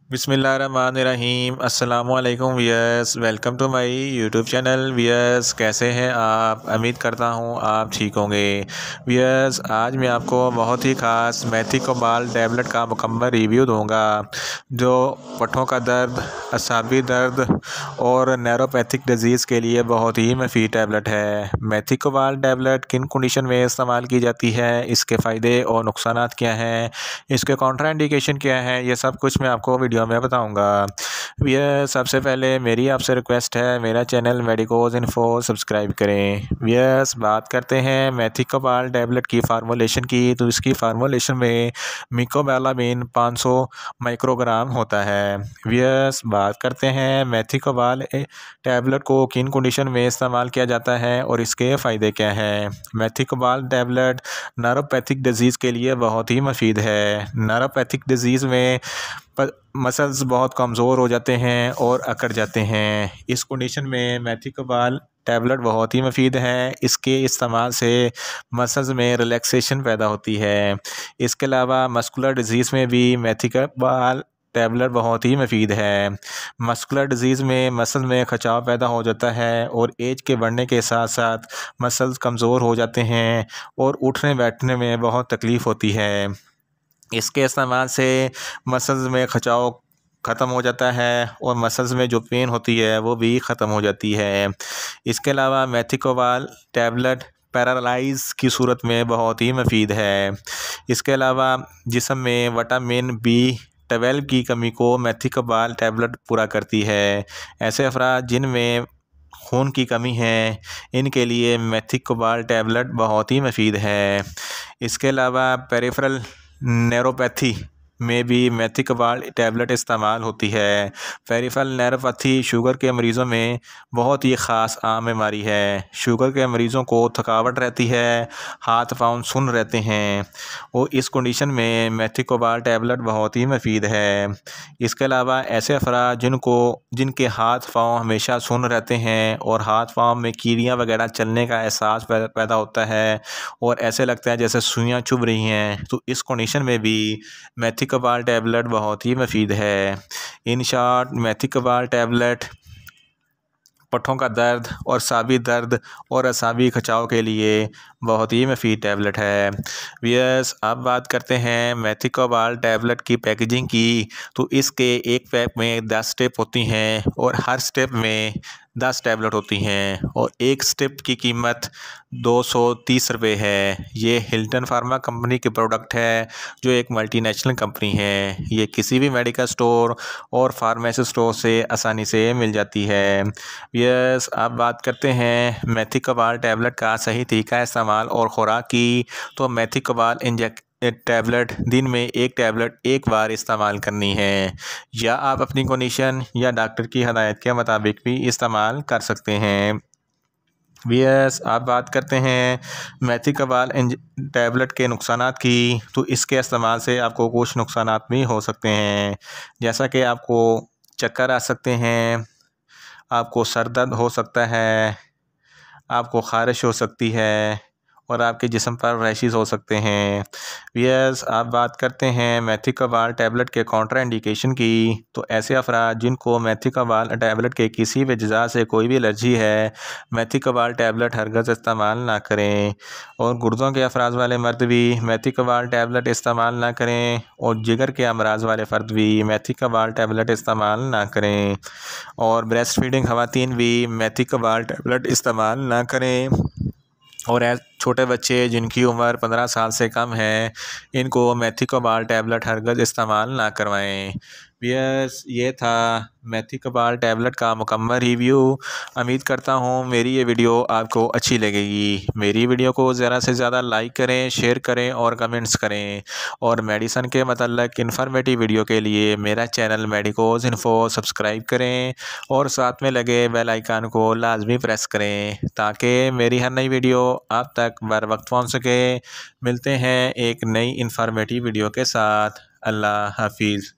बिस्मिल्लाहिर्रहमानिर्रहीम अस्सलामुअलैकुम viewers, welcome to my YouTube channel. Viewers, कैसे हैं आप? उम्मीद करता हूं आप ठीक होंगे। वियर्स, आज मैं आपको बहुत ही ख़ास मेथिकोबाल टैबलेट का मुकम्मल रिव्यू दूंगा, जो पट्ठों का दर्द, असाबी दर्द और नैरोपैथिक डिजीज़ के लिए बहुत ही मुफीद टैबलेट है। मेथिकोबाल टैबलेट किन कंडीशन में इस्तेमाल की जाती है, इसके फ़ायदे और नुकसानात क्या हैं, इसके कॉन्ट्राइंडिकेशन क्या है, ये सब कुछ मैं आपको वीडियो में बताऊंगा। भैया, सबसे पहले मेरी आपसे रिक्वेस्ट है, मेरा चैनल मेडिकोज इन्फो सब्सक्राइब करें। व्यस, बात करते हैं मेथिकोबाल टैबलेट की फार्मूलेशन की। तो इसकी फार्मूलेशन में मिकोबालामिन 500 माइक्रोग्राम होता है। व्यस, बात करते हैं मेथिकोबाल टैबलेट को किन कंडीशन में इस्तेमाल किया जाता है और इसके फ़ायदे क्या हैं। मेथिकोबाल टैबलेट नैरोपैथिक डिजीज़ के लिए बहुत ही मुफीद है। नैरोपैथिक डिजीज़ में मसल्स बहुत कमज़ोर हो जाते हैं और अकड़ जाते हैं। इस कंडीशन में मेथिकोबाल टैबलेट बहुत ही मुफीद है। इसके इस्तेमाल से मसल्स में रिलैक्सेशन पैदा होती है। इसके अलावा मस्कुलर डिजीज़ में भी मेथिकोबाल टैबलेट बहुत ही मुफीद है। मस्कुलर डिजीज़ में मसल में खिंचाव पैदा हो जाता है और एज के बढ़ने के साथ साथ मसल्स कमज़ोर हो जाते हैं और उठने बैठने में बहुत तकलीफ़ होती है। इसके इस्तेमाल से मसल्स में खिंचाव ख़त्म हो जाता है और मसल्स में जो पेन होती है वो भी ख़त्म हो जाती है। इसके अलावा मेथिकोबाल टैबलेट पैरालाइज की सूरत में बहुत ही मुफीद है। इसके अलावा जिस्म में विटामिन B12 की कमी को मेथिकोबाल टैबलेट पूरा करती है। ऐसे अफराद जिनमें खून की कमी है, इनके लिए मेथिकोबाल टैबलेट बहुत ही मुफीद है। इसके अलावा पेरिफेरल नैरोपैथी में भी मेथिकोबाल टैबलेट इस्तेमाल होती है। पेरिफेरल नैरोपैथी शुगर के मरीज़ों में बहुत ही ख़ास आम बीमारी है। शुगर के मरीज़ों को थकावट रहती है, हाथ पाँव सुन्न रहते हैं और इस कंडीशन में मेथिकोबाल टैबलेट बहुत ही मुफीद है। इसके अलावा ऐसे अफराद जिनके हाथ पाँव हमेशा सुन्न रहते हैं और हाथ पाँव में कीड़ियाँ वगैरह चलने का एहसास पैदा होता है और ऐसे लगता है जैसे सुइयाँ चुभ रही हैं, तो इस कंडीशन में भी मेथिकोबाल टैबलेट बहुत ही मुफीद है। इन शॉर्ट, मेथिकोबाल टैबलेट पट्ठों का दर्द और साबी दर्द और असाबी खिंचाव के लिए बहुत ही मुफीद टैबलेट है। व्यस, अब बात करते हैं मेथिकोबाल टैबलेट की पैकेजिंग की। तो इसके एक पैक में 10 स्टेप होती हैं और हर स्टेप में 10 टैबलेट होती हैं और एक स्टेप की कीमत 230 रुपये है। ये हिल्टन फार्मा कंपनी की प्रोडक्ट है, जो एक मल्टीनेशनल कंपनी है। ये किसी भी मेडिकल स्टोर और फार्मेसी स्टोर से आसानी से मिल जाती है। यस, अब बात करते हैं मेथिकोबाल टैबलेट का सही तरीका इस्तेमाल और ख़ुराक की। तो मेथिकोबाल टैबलेट दिन में एक टैबलेट एक बार इस्तेमाल करनी है, या आप अपनी कंडीशन या डॉक्टर की हदायत के मुताबिक भी इस्तेमाल कर सकते हैं। यस, आप बात करते हैं मेथिकोबाल टैबलेट के नुकसानात की। तो इसके इस्तेमाल से आपको कुछ नुकसानात भी हो सकते हैं, जैसा कि आपको चक्कर आ सकते हैं, आपको सर दर्द हो सकता है, आपको ख़ारिश हो सकती है और आपके जिस्म पर रैशेस हो सकते हैं। यस, आप बात करते हैं मेथिकोबाल टैबलेट के कॉन्ट्रा इंडिकेशन की। तो ऐसे अफराद जिनको मेथिकोबाल टैबलेट के किसी भी अज्जा से कोई भी एलर्जी है, मेथिकोबाल टैबलेट हरगज़ इस्तेमाल ना करें। और गुर्दों के अफराज वाले मर्द भी मेथिकोबाल टैबलेट इस्तेमाल ना करें और जिगर के अमराज वाले फ़र्द भी मेथिकोबाल टैबलेट इस्तेमाल ना करें। और ब्रेस्ट फीडिंग ख़वातीन भी मेथिकोबाल टैबलेट इस्तेमाल ना करें। और छोटे बच्चे जिनकी उम्र 15 साल से कम है, इनको मेथिकोबाल टैबलेट हरगज़ इस्तेमाल ना करवाएं। यस, ये था मेथिकोबाल टैबलेट का मुकम्मल रिव्यू। उम्मीद करता हूँ मेरी ये वीडियो आपको अच्छी लगेगी। मेरी वीडियो को ज़्यादा से ज़्यादा लाइक करें, शेयर करें और कमेंट्स करें। और मेडिसन के मतलब इन्फॉर्मेटिव वीडियो के लिए मेरा चैनल मेडिकोज इन्फो सब्सक्राइब करें और साथ में लगे बेल आइकन को लाजमी प्रेस करें, ताकि मेरी हर नई वीडियो आप तक बर वक्त पहुँच सके। मिलते हैं एक नई इन्फॉर्मेटिव वीडियो के साथ। अल्लाह हाफिज़।